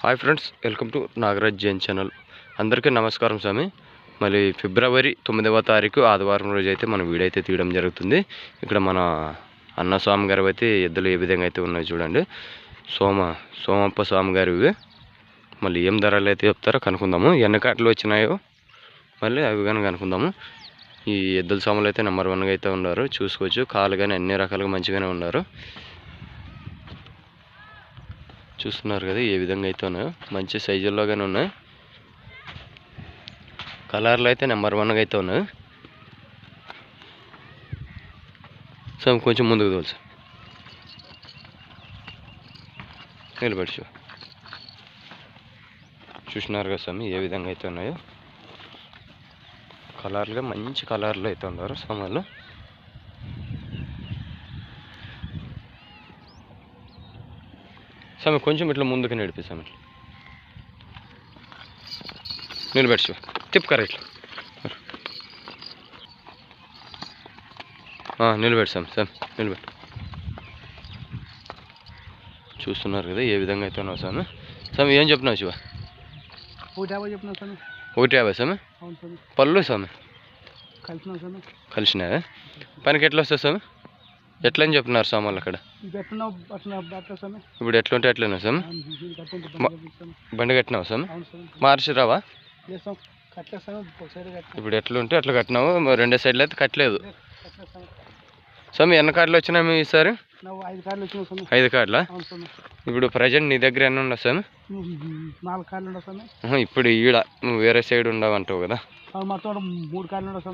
Hi friends, welcome to Nagaraj Jain channel. అందరికీ నమస్కారం స్వామి. మళ్ళీ ఫిబ్రవరి 9వ తారీఖు ఆదివారం రోజు అయితే మనం వీడియో అయితే తీయడం జరుగుతుంది. ఇక్కడ మన అన్న స్వామి గారు అయితే ఎద్దులు ఏ విధంగా అయితే ఉన్నాయి చూడండి. సోమప్ప స్వామి గారు ఇవి. మళ్ళీ ఏం ధరలు అయితే చెప్తారో కనుక్కుందాము. ఎన్ని కాట్లు వచ్చినాయో మళ్ళీ అవి కానీ కనుక్కుందాము. ఈ ఎద్దుల స్వాములు అయితే నెంబర్ 1గా అయితే ఉన్నారు, చూసుకోవచ్చు. కాళ్ళు కానీ అన్ని రకాలుగా మంచిగానే ఉన్నారు. చూస్తున్నారు కదా ఏ విధంగా అయితే ఉన్నాయో, మంచి సైజుల్లోగానే ఉన్నాయి. కలర్లు అయితే నెంబర్ 1గా అయితే ఉన్నాయి. సో కొంచెం ముందుకు తోలు సార్, నిలబడి చూసినారు కదా స్వామి ఏ విధంగా అయితే ఉన్నాయో. కలర్లుగా మంచి కలర్లు అయితే ఉన్నారు స్వాములు. స్వామి కొంచెం ఇట్లా ముందుకు నడిపిస్తాం, ఇట్లా నిలబెట్టు, తిప్పుకరా ఇట్లా నిలబెట్టు స్వామి నిలబెట్టు. చూస్తున్నారు కదా ఏ విధంగా అయితే ఉన్నావు స్వామి. స్వామి ఏం చెప్పినావు శివ? 150 స్వామి. పళ్ళు స్వామి కలిసినావా? పనికి ఎట్లా వస్తుంది స్వామి? ఎట్లా అని చెప్పినారు స్వామి వాళ్ళు అక్కడ? ఇప్పుడు ఎట్లుంటే ఎట్లయినా స్వామి? బండి కట్టినావు స్వామి? మార్చి రావా? ఇప్పుడు ఎట్లుంటే అట్లా కట్టినావు, రెండో సైడ్లో అయితే కట్టలేదు స్వామి. ఎన్ని కార్డులు వచ్చినాయి మీ ఈసారి? 5 కార్డులా? ఇప్పుడు ప్రజెంట్ నీ దగ్గర ఎన్ని ఉండవు స్వామి? 4 కార్డులు ఉండవు స్వామి. ఇప్పుడు ఈడ నువ్వు వేరే సైడ్ ఉండవంటావు కదా,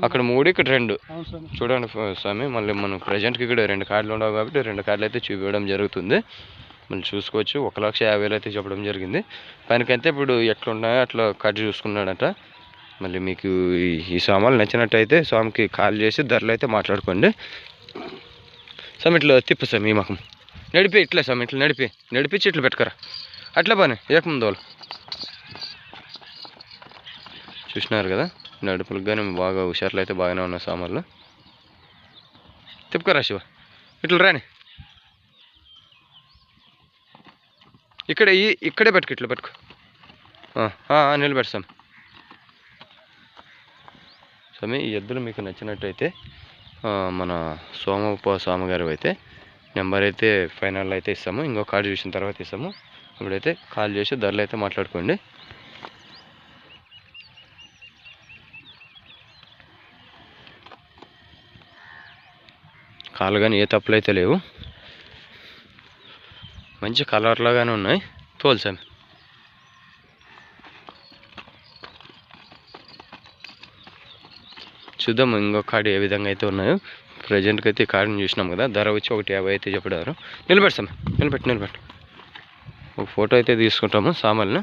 అక్కడ 3 ఇక్కడ 2 చూడండి స్వామి. మళ్ళీ మనం ప్రజెంట్కి ఇక్కడ 2 కార్డులు ఉండవు కాబట్టి 2 కార్డులు అయితే చూపించడం జరుగుతుంది. మళ్ళీ చూసుకోవచ్చు. 1,50,000 అయితే చెప్పడం జరిగింది. పనికైతే ఇప్పుడు ఎట్లున్నాయో అట్లా కట్ చూసుకున్నాడట. మళ్ళీ మీకు ఈ సామాన్లు నచ్చినట్టయితే స్వామికి కాల్ చేసి ధరలు అయితే మాట్లాడుకోండి. స్వామి ఇట్లా తిప్పు స్వామి, ఈ మకం నడిపి ఇట్లా స్వామి, ఇట్లా నడిపించి ఇట్లా పెట్టుకరా, అట్లా పని ఏకముందు వాళ్ళు. చూసినారు కదా నడుపులకు కానీ బాగా హుషారులు అయితే బాగానే ఉన్నాయి సామాన్లు. తిప్పుకరా శివ, ఇట్లా రాని, ఇక్కడే పెట్టుకు, ఇట్లా పెట్టుకో, నిలబెడతాం స్వామి. ఈ ఎద్దులు మీకు నచ్చినట్టయితే మన సోమప్ప స్వామి గారు అయితే నెంబర్ అయితే ఫైనల్ అయితే ఇస్తాము. ఇంకో కార్డు చూసిన తర్వాత ఇస్తాము. ఇప్పుడైతే కాల్ చేసి ధరలు అయితే మాట్లాడుకోండి. కాళ్ళు కానీ ఏ తప్పులు అయితే లేవు, మంచి కలర్లాగానే ఉన్నాయి. తోల్సామి చూద్దాం ఇంకో కార్డు ఏ విధంగా అయితే ఉన్నాయో. ప్రజెంట్కి అయితే ఈ కార్డుని చూసినాం కదా, ధర వచ్చి 150 అయితే చెప్పారు. నిలబెడతాం, నిలబెట్టు. ఒక ఫోటో అయితే తీసుకుంటాము సామాన్లు.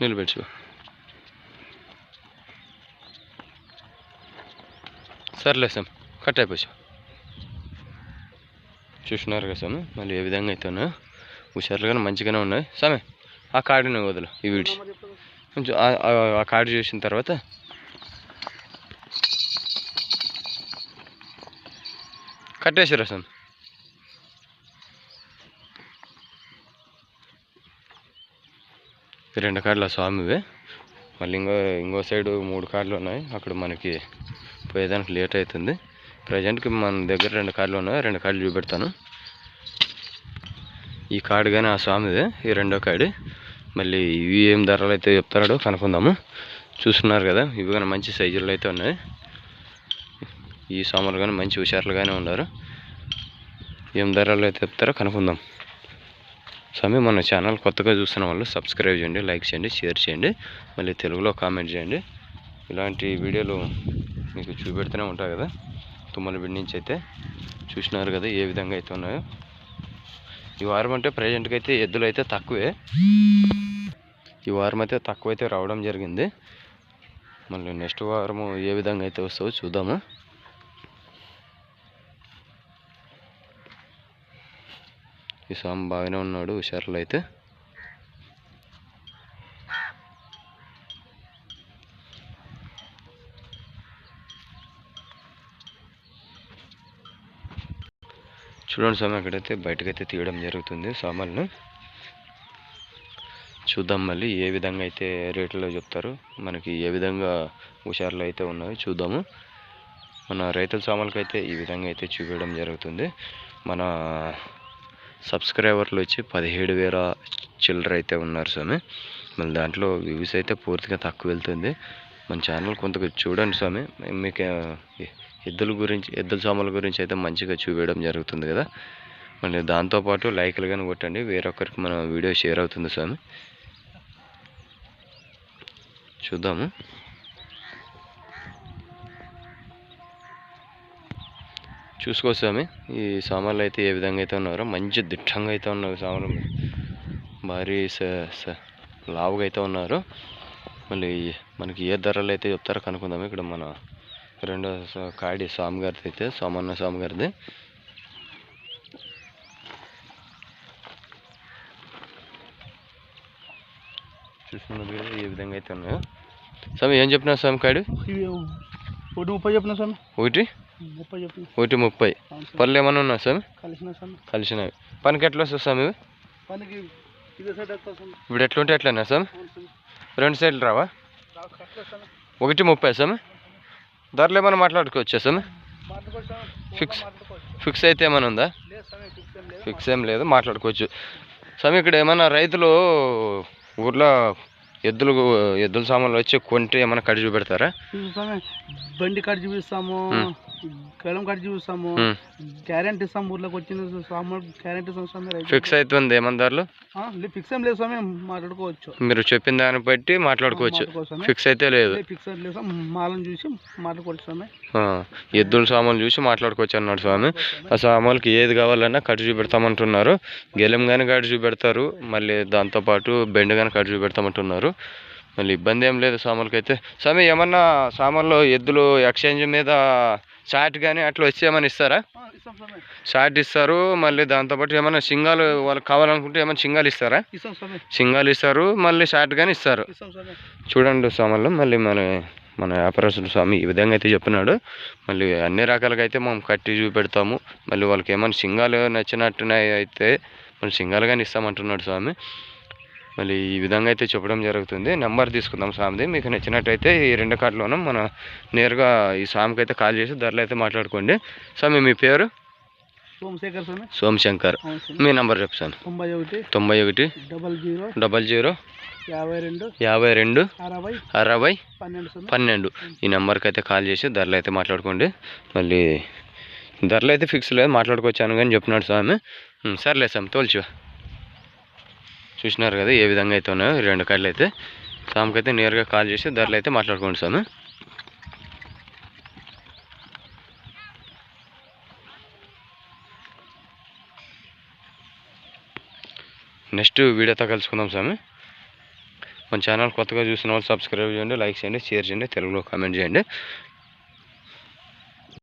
నిలబెట్టు సర్లే సార్, కట్ అయిపోయి. చూసినారు కదా స్వామి మళ్ళీ ఏ విధంగా అయితే ఉన్నాయో. హుషారులుగానే మంచిగానే ఉన్నాయి స్వామి. ఆ కార్డుని వదలు, ఈ వీడి కొంచెం ఆ కార్డు చూసిన తర్వాత కట్టేసారా స్వామి. ఈ 2 కార్డులు స్వామివే. మళ్ళీ ఇంకో సైడు 3 కార్డులు ఉన్నాయి. అక్కడ మనకి పోయేదానికి లేట్ అవుతుంది. ప్రజెంట్కి మన దగ్గర 2 కార్డులు ఉన్నాయి, 2 కార్డులు చూపెడతాను. ఈ కార్డు కానీ ఆ స్వామిదే, ఈ 2వ కార్డు. మళ్ళీ ఇవి ఏం ధరలు అయితే చెప్తారో కనుక్కుందాము. చూస్తున్నారు కదా ఇవి కానీ మంచి సైజుల్లో అయితే ఉన్నాయి. ఈ స్వాములు కానీ మంచి హుషారులుగానే ఉన్నారు. ఏం ధరలు అయితే చెప్తారో కనుక్కుందాం స్వామి. మన ఛానల్ కొత్తగా చూస్తున్న వాళ్ళు సబ్స్క్రైబ్ చేయండి, లైక్ చేయండి, షేర్ చేయండి, మళ్ళీ తెలుగులో కామెంట్ చేయండి. ఇలాంటి వీడియోలు మీకు చూపెడుతూనే ఉంటాయి కదా. తుమ్మలబిడి నుంచి అయితే చూసినారు కదా ఏ విధంగా అయితే ఉన్నాయో. ఈ వారం అంటే ప్రజెంట్కి అయితే ఎద్దులు అయితే తక్కువే. ఈ వారం అయితే తక్కువైతే రావడం జరిగింది. మళ్ళీ నెక్స్ట్ వారము ఏ విధంగా అయితే వస్తావో చూద్దాము. ఈ స్వామి బాగానే ఉన్నాడు హుషారులు అయితే. చూడండి స్వామి, అక్కడైతే బయటకైతే తీయడం జరుగుతుంది సామాన్లు. చూద్దాం మళ్ళీ ఏ విధంగా అయితే రేట్లలో చెప్తారు, మనకి ఏ విధంగా హుషారులు అయితే ఉన్నాయో చూద్దాము. మన రైతుల సామాన్లకి అయితే ఈ విధంగా అయితే చూపించడం జరుగుతుంది. మన సబ్స్క్రైబర్లు వచ్చి 17,000 చిల్లర అయితే ఉన్నారు స్వామి. మళ్ళీ దాంట్లో వ్యూస్ అయితే పూర్తిగా తక్కువ వెళ్తుంది. మన ఛానల్ కొంత చూడండి స్వామి. మీకు ఎద్దుల సామాన్ల గురించి అయితే మంచిగా చూపించడం జరుగుతుంది కదా. మళ్ళీ దాంతోపాటు లైక్లు కానీ కొట్టండి, వేరొకరికి మన వీడియో షేర్ అవుతుంది స్వామి. చూద్దాము. చూసుకో స్వామి, ఈ సామాన్లు అయితే ఏ విధంగా అయితే ఉన్నారో మంచి దిట్టంగా అయితే ఉన్నారు సామాన్లు. భారీ లావుగా అయితే ఉన్నారు. మళ్ళీ మనకి ఏ ధరలు అయితే చెప్తారో కనుక్కుందాము. ఇక్కడ మన రెండో కాడి స్వామి గారిది అయితే, సోమన్న స్వామి గారిది. చూస్తున్నది కదా ఏ విధంగా అయితే ఉన్నాయో. స్వామి ఏం చెప్పినా స్వామి కాడి? ఇవి 130 చెప్పిన స్వామి. ఒకటి 30 చెప్పిన. 130. పళ్ళు ఏమన్నా ఉన్నా స్వామి? కలిసిన స్వామి. కలిసినవి. పనికి ఎట్లా వస్తుంది స్వామి ఇవి? పనికి ఇదే సైడ్ వస్తా స్వామి. ఇప్పుడు ఎట్లుంటే ఎట్లన్నా స్వామి? అవును స్వామి. రెండు సైడ్లు రావా? కట్ల స్వామి. 130 స్వామి. ధరలు ఏమైనా మాట్లాడుకోవచ్చా స్వామి? మాట్లాడుకోవచ్చు స్వామి. ఫిక్స్ మాట్లాడుకోవచ్చు. ఫిక్స్ అయితే ఏమైనా ఉందా? లేదు స్వామి, ఫిక్స్ ఏం లేదు. ఫిక్స్ ఏం లేదు, మాట్లాడుకోవచ్చు స్వామి. ఇక్కడ ఏమైనా రైతులు ఊర్లో ఎద్దుల సామాన్లు వచ్చి కొంటే ఏమైనా కడి చూపెడతారా? స్వామి బండి కాడ చూపిస్తాము, గడం కాడ చూపిస్తాము, గ్యారెంటీ ఇస్తాం. ఊర్లోకి వచ్చిన సామాన్ గ్యారెంటీ ఇస్తాం స్వామి. ఫిక్స్ అవుతుంది ఏమన్నా ధరలు? ఫిక్స్ ఏం లేదు స్వామి, మాట్లాడుకోవచ్చు. మీరు చెప్పిన దాన్ని బట్టి మాట్లాడుకోవచ్చు. ఫిక్స్ అయితే లేదు. ఫిక్స్ లేదు స్వామి, మాలను చూసి మాట్లాడుకోవచ్చు స్వామి. ఎద్దుల సామాన్లు చూసి మాట్లాడుకోవచ్చు అన్నాడు స్వామి. ఆ సామాన్లకి ఏది కావాలన్నా కట్టు చూపెడతామంటున్నారు. గెలం కానీ కట్టు చూపెడతారు, మళ్ళీ దాంతోపాటు బెండ్ కానీ కట్టు చూపెడతామంటున్నారు. మళ్ళీ ఇబ్బంది ఏం లేదు సామాన్లకి అయితే. స్వామి ఏమన్నా సామాన్లు ఎద్దులు ఎక్స్చేంజ్ మీద షార్ట్ కానీ అట్లా వచ్చి ఏమైనా ఇస్తారా? ఇస్తాం స్వామి. షార్ట్ ఇస్తారు, మళ్ళీ దాంతోపాటు ఏమైనా సింగాలు వాళ్ళకి కావాలనుకుంటే ఏమైనా సింగాలు ఇస్తారా? ఇస్తాం స్వామి. సింగాలు ఇస్తారు, మళ్ళీ షార్ట్ కానీ ఇస్తారు. ఇస్తాం స్వామి. చూడండి సామాన్లు. మళ్ళీ మన వ్యాపారస్తుడు స్వామి ఈ విధంగా అయితే చెప్పినాడు. మళ్ళీ అన్ని రకాలుగా అయితే మనం కట్టి చూపెడతాము. మళ్ళీ వాళ్ళకి ఏమైనా సింగాలు నచ్చినట్టున్నాయి అయితే మళ్ళీ సింగాలు కానీ ఇస్తామంటున్నాడు స్వామి. మళ్ళీ ఈ విధంగా అయితే చెప్పడం జరుగుతుంది. నెంబర్ తీసుకుందాం స్వామిది. మీకు నచ్చినట్టయితే ఈ రెండు కార్డులోనూ మన నేరుగా ఈ స్వామికి అయితే కాల్ చేసి ధరలు అయితే మాట్లాడుకోండి. స్వామి మీ పేరు? సోమశేఖర్ స్వామి. సోమశంకర్. మీ నెంబర్ చెప్పు స్వామి. 91 00 00 52 60 60 12. ఈ నెంబర్కి అయితే కాల్ చేసి ధరలు అయితే మాట్లాడుకోండి. మళ్ళీ ధరలు అయితే ఫిక్స్ లేదు, మాట్లాడుకోవచ్చాను కానీ చెప్పినాడు స్వామి. సర్లే స్వామి, తోల్చు. చూసినారు కదా ఏ విధంగా అయితే ఉన్నాయో ఈ రెండు కాళ్ళు అయితే. స్వామికి అయితే నేరుగా కాల్ చేసి ధరలు అయితే మాట్లాడుకోండి స్వామి. నెక్స్ట్ వీడియోతో కలుసుకుందాం స్వామి. మన ఛానల్ కొత్తగా చూసిన వాళ్ళు సబ్స్క్రైబ్ చేయండి, లైక్ చేయండి, షేర్ చేయండి, తెలుగులో కామెంట్ చేయండి.